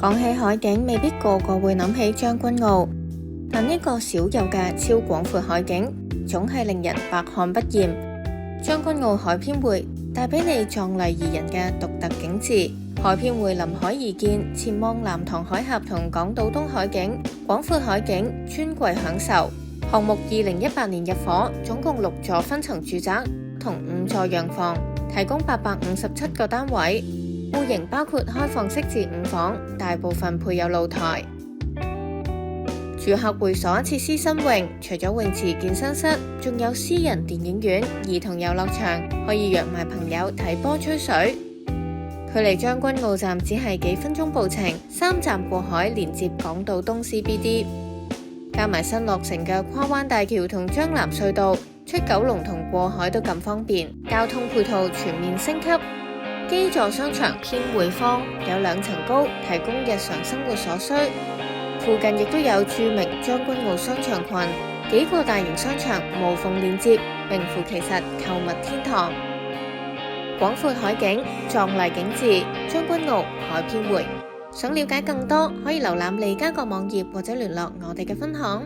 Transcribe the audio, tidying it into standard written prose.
講起海景，未必個個會諗起將軍澳，但呢個少有嘅超廣闊海景，總係令人百看不厭。將軍澳海邊匯帶俾你壯麗怡人嘅獨特景致，海邊匯臨海而建，前望南塘海峽同港島東海景，廣闊海景，尊貴享受。項目2018年入伙，總共6座分層住宅同5座洋房，提供857個單位，戶型包括開放式至5房，大部分配有露台。住客會所設施新穎，除咗泳池、健身室，仲有私人電影院、兒童遊樂場，可以約埋朋友睇波吹水。距離將軍澳站只係幾分鐘步程，3站過海連接港島東 CBD， 加埋新落成嘅跨灣大橋同將藍隧道，出九龍同過海都咁方便，交通配套全面升級。基座商場偏匯坊，有2層高，提供日常生活所需。附近亦都有著名將軍澳商場群，幾個大型商場無縫連接，名副其實購物天堂。廣闊海景，壯麗景致，將軍澳海邊匯。想了解更多，可以瀏覽利嘉閣網頁或者聯絡我哋嘅分行。